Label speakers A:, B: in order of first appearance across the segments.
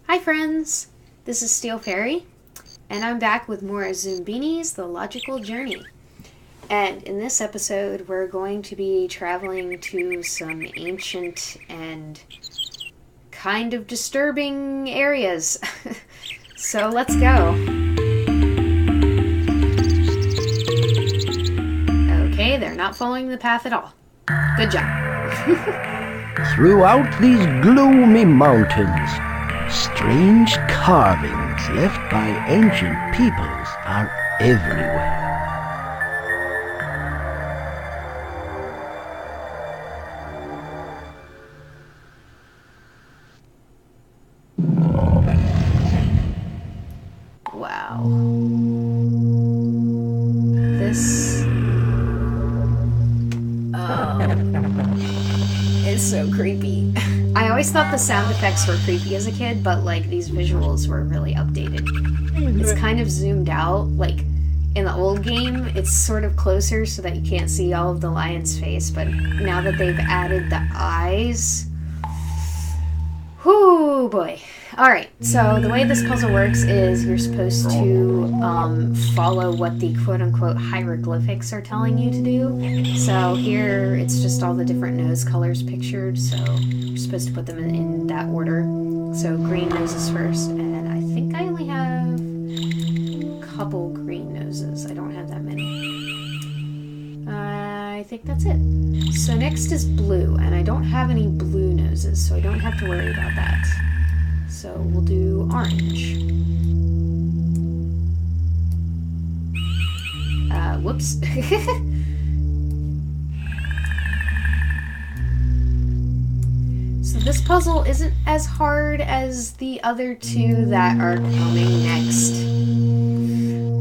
A: Hi friends, this is Steel Fairy, and I'm back with more Zoombinis, The Logical Journey. And in this episode, we're going to be traveling to some ancient and kind of disturbing areas. So let's go. Okay, they're not following the path at all. Good job.
B: Throughout these gloomy mountains, strange carvings left by ancient peoples are everywhere.
A: Wow. This is so creepy. I always thought the sound effects were creepy as a kid, but like these visuals were really updated. It's kind of zoomed out. Like in the old game, it's sort of closer so that you can't see all of the lion's face, but now that they've added the eyes, whoo boy. Alright, so the way this puzzle works is you're supposed to follow what the quote-unquote hieroglyphics are telling you to do. So here it's just all the different nose colors pictured, so you're supposed to put them in that order. So green noses first, and I think I only have a couple green noses. I don't have that many. I think that's it. So next is blue, and I don't have any blue noses, so I don't have to worry about that. So we'll do orange. Whoops. So this puzzle isn't as hard as the other two that are coming next.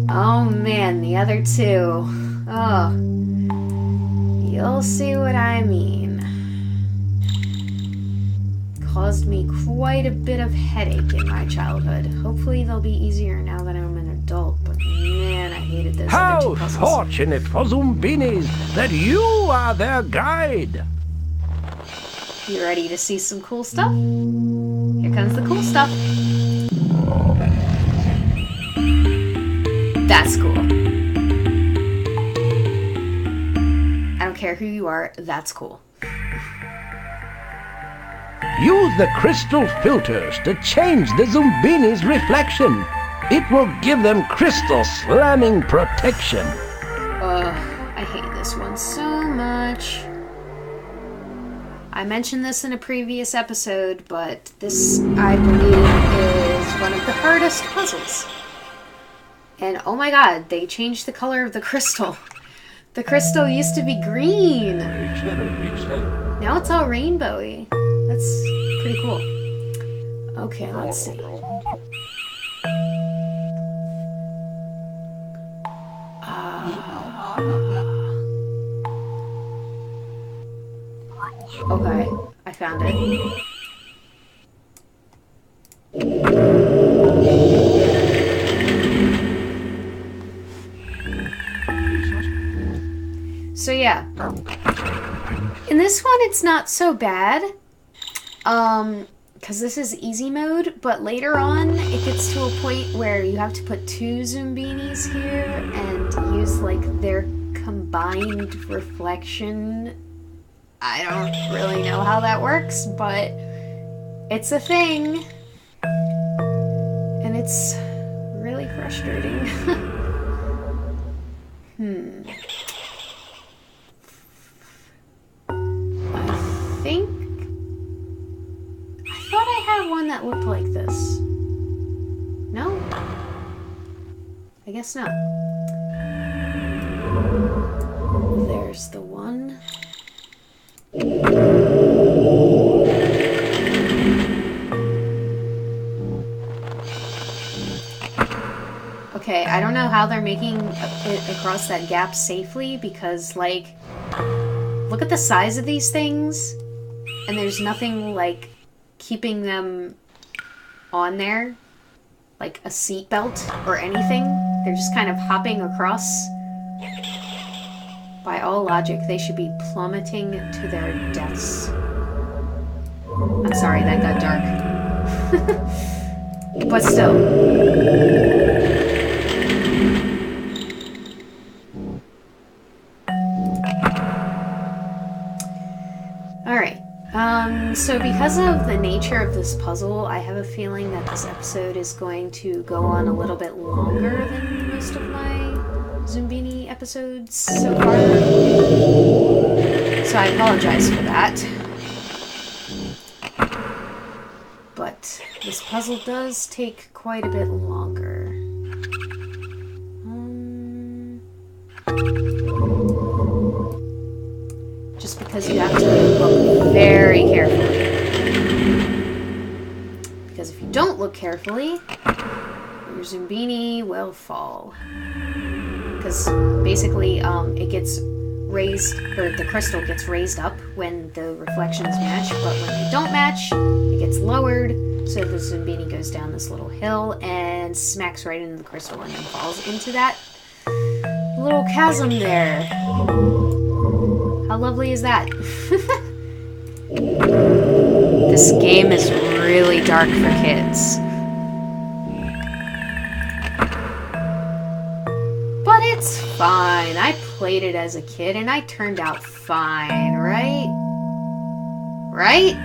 A: Oh man, the other two. Oh. You'll see what I mean. Caused me quite a bit of headache in my childhood. Hopefully they'll be easier now that I'm an adult, but man, I hated those other two puzzles.
B: How fortunate for Zoombinis that you are their guide!
A: You ready to see some cool stuff? Here comes the cool stuff. That's cool. I don't care who you are, that's cool.
B: Use the crystal filters to change the Zoombinis' reflection. It will give them crystal slamming protection.
A: I hate this one so much. I mentioned this in a previous episode, but this, I believe, is one of the hardest puzzles. And oh my god, they changed the color of the crystal. The crystal used to be green. Now it's all rainbowy. That's pretty cool. Okay, let's see. Okay, I found it. So yeah. In this one, it's not so bad. Because this is easy mode, but later on it gets to a point where you have to put two Zoombinis here and use like their combined reflection. I don't really know how that works, but it's a thing. And it's really frustrating. One that looked like this. No? I guess not. There's the one. Okay, I don't know how they're making it across that gap safely because, like, look at the size of these things, and there's nothing, like, keeping them on there, like a seatbelt or anything. They're just kind of hopping across. By all logic, they should be plummeting to their deaths. I'm sorry, that got dark. But still. Alright. So because of the nature of this puzzle, I have a feeling that this episode is going to go on a little bit longer than most of my Zoombini episodes so far. So I apologize for that. But this puzzle does take quite a bit longer. Just because you have to look very carefully. Because if you don't look carefully, your Zoombini will fall. Because basically, it gets raised, or the crystal gets raised up when the reflections match, but when they don't match, it gets lowered, so the Zoombini goes down this little hill and smacks right into the crystal and then falls into that little chasm there. How lovely is that? This game is really dark for kids. But it's fine. I played it as a kid and I turned out fine, right? Right?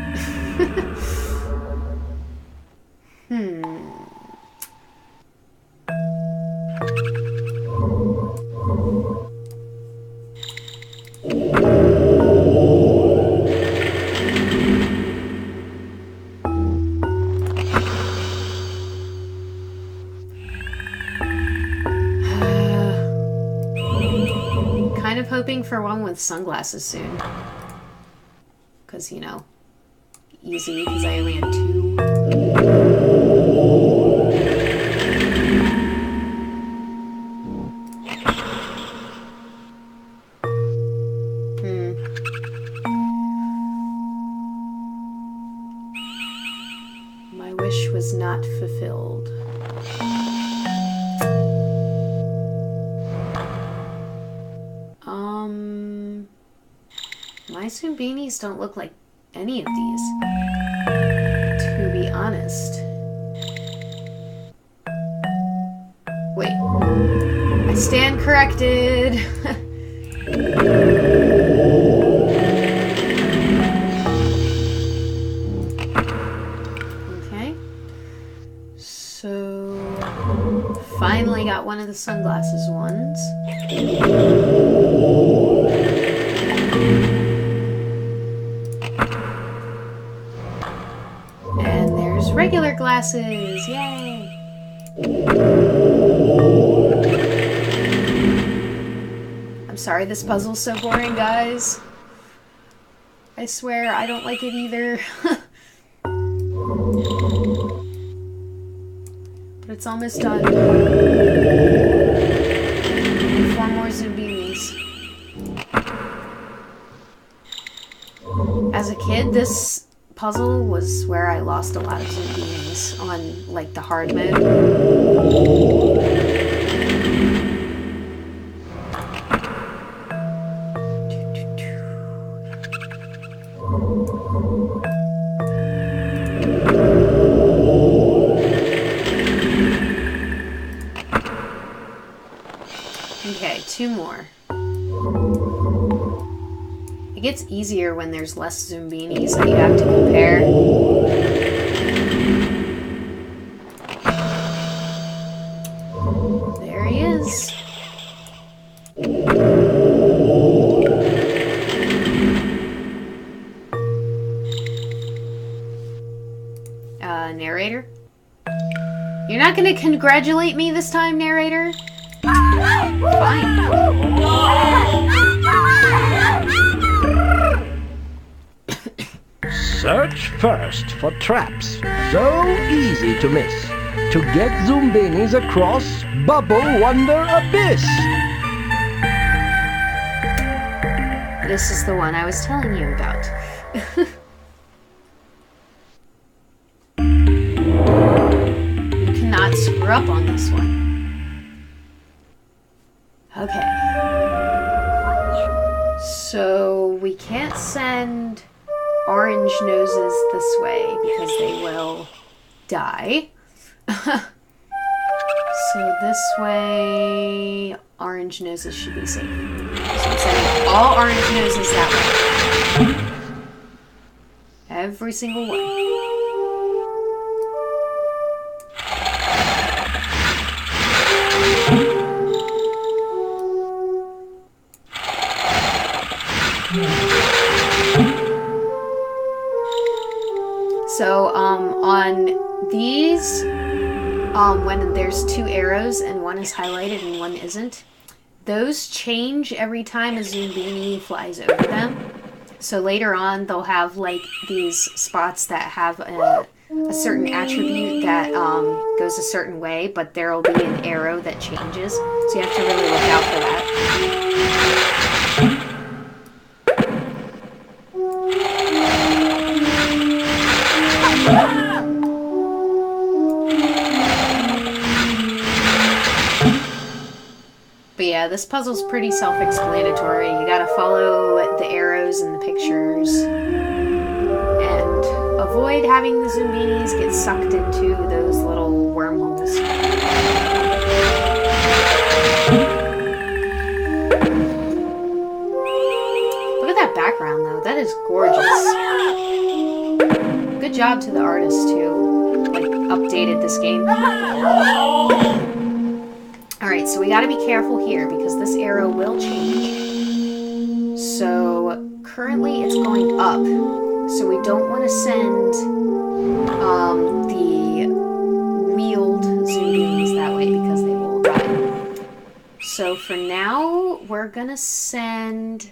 A: Kind of hoping for one with sunglasses soon. Because, you know, easy, because I only had 2. My wish was not fulfilled. My Zoombinis don't look like any of these, to be honest. Wait. I stand corrected. Okay. So, finally got one of the sunglasses ones. Regular glasses, yay! I'm sorry this puzzle's so boring, guys. I swear, I don't like it either. But it's almost done. 4 more Zoombinis. As a kid, this puzzle was where I lost a lot of Zoombinis on, like, the hard mode. Okay, 2 more. It gets easier when there's less Zoombinis that you have to compare. There he is. Narrator? You're not gonna congratulate me this time, narrator? Fine.
B: Search first for traps. So easy to miss. To get Zoombinis across Bubble Wonder Abyss.
A: This is the one I was telling you about. You cannot screw up on this one. Okay. So we can't send orange noses this way because they will die. So this way, orange noses should be safe. So I'm sending all orange noses that way. Every single one. So, on these, when there's two arrows and one is highlighted and one isn't, those change every time a Zoombini flies over them. So later on, they'll have, like, these spots that have a certain attribute that goes a certain way, but there'll be an arrow that changes. So you have to really look out for that. But yeah, this puzzle's pretty self-explanatory. You gotta follow the arrows and the pictures. And avoid having the Zoombinis get sucked into those little wormholes. Look at that background, though. That is gorgeous. Good job to the artist, who, like, updated this game. Alright, so we gotta be careful here because this arrow will change. So currently it's going up. So we don't want to send the wheeled Zoombinis that way because they will die. So for now, we're gonna send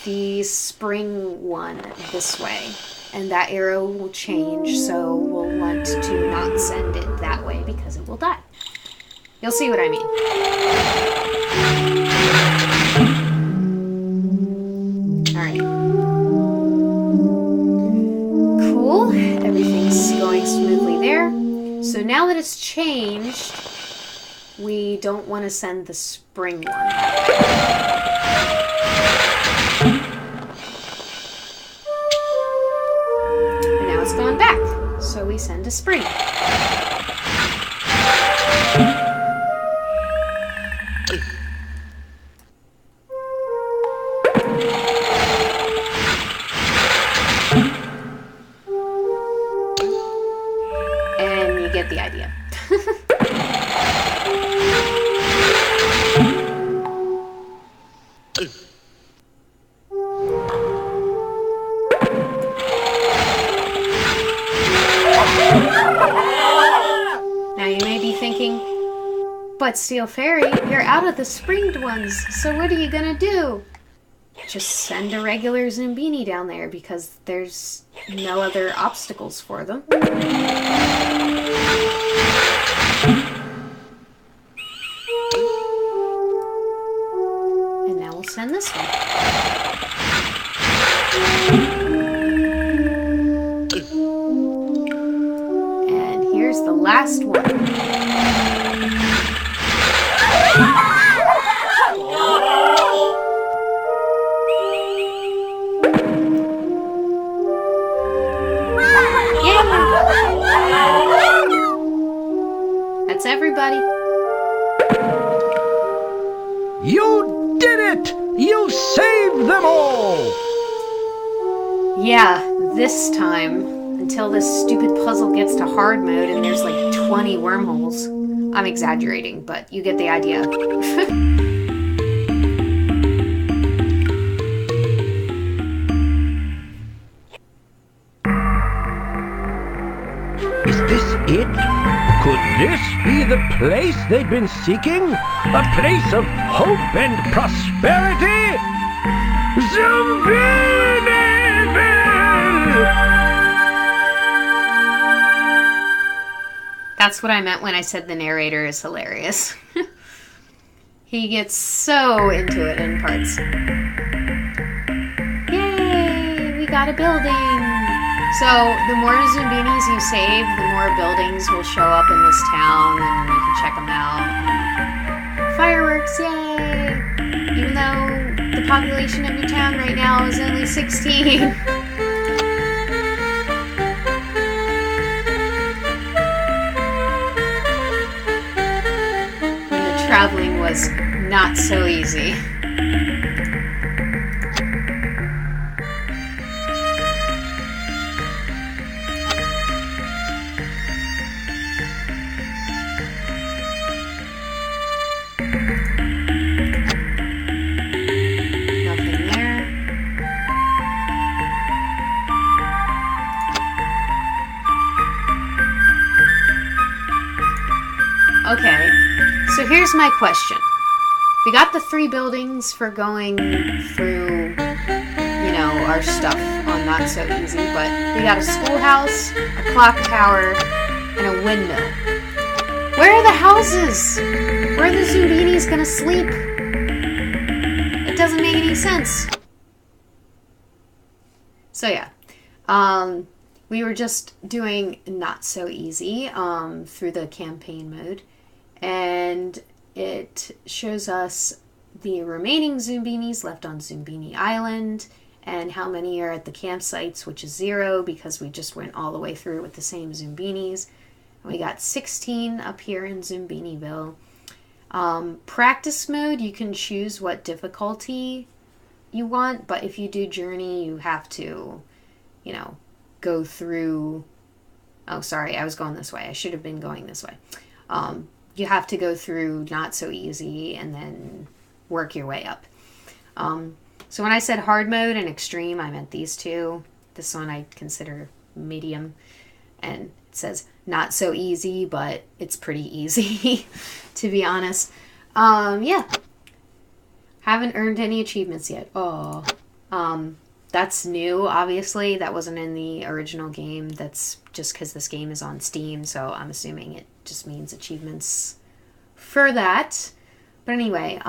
A: the spring one this way. And that arrow will change, so we'll want to not send it that way because it will die. You'll see what I mean. Alright. Cool. Everything's going smoothly there. So now that it's changed, we don't want to send the spring one. And now it's gone back. So we send a spring. And you get the idea. Now you may be thinking, but Steel Fairy, you're out of the springed ones, so what are you gonna do? Just send a regular Zoombini down there because there's no other obstacles for them. And now we'll send this one. And here's the last one. That's everybody.
B: You did it! You saved them all!
A: Yeah, this time, until this stupid puzzle gets to hard mode and there's like 20 wormholes. I'm exaggerating, but you get the idea.
B: Is this it? Could this be the place they've been seeking? A place of hope and prosperity? Zoombinisville!
A: That's what I meant when I said the narrator is hilarious. He gets so into it in parts. Yay! We got a building! So, the more Zoombinis you save, the more buildings will show up in this town, and you can check them out. Fireworks, yay! Even though the population of your town right now is only 16. was not so easy. Nothing there. Okay, so here's my question. We got the 3 buildings for going through, our stuff on Not So Easy, but we got a schoolhouse, a clock tower, and a windmill. Where are the houses? Where are the Zoombinis gonna sleep? It doesn't make any sense. So yeah, we were just doing Not So Easy through the campaign mode, and it shows us the remaining Zoombinis left on Zoombini Island and how many are at the campsites, which is 0 because we just went all the way through with the same Zoombinis. And we got 16 up here in Zoombiniville. Practice mode, you can choose what difficulty you want, but if you do Journey, you have to, go through... Oh, sorry, I was going this way. I should have been going this way. You have to go through Not So Easy and then work your way up. So when I said hard mode and extreme, I meant these two. This one I consider medium. And it says Not So Easy, but it's pretty easy, to be honest. Yeah. Haven't earned any achievements yet. Oh. That's new, obviously. That wasn't in the original game. That's just because this game is on Steam, so I'm assuming it just means achievements for that. But anyway,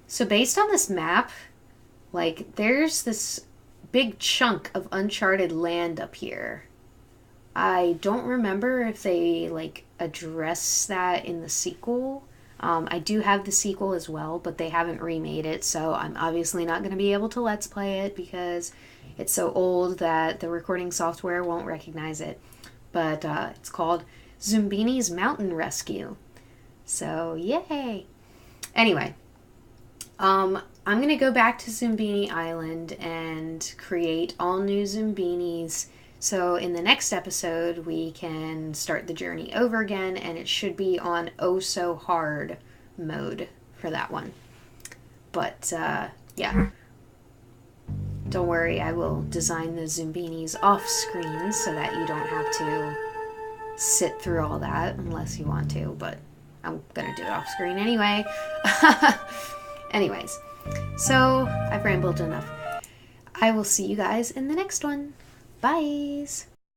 A: so based on this map, there's this big chunk of uncharted land up here. I don't remember if they, address that in the sequel. I do have the sequel as well, but they haven't remade it, so I'm obviously not going to be able to Let's Play it because it's so old that the recording software won't recognize it. But it's called Zoombinis Mountain Rescue. So, yay! Anyway, I'm going to go back to Zoombini Island and create all new Zoombinis. So in the next episode, we can start the journey over again, and it should be on Oh So Hard mode for that one. But, yeah. Don't worry, I will design the Zoombinis off screen so that you don't have to sit through all that unless you want to, but I'm gonna do it off screen anyway. Anyways, so I've rambled enough. I will see you guys in the next one. Byes!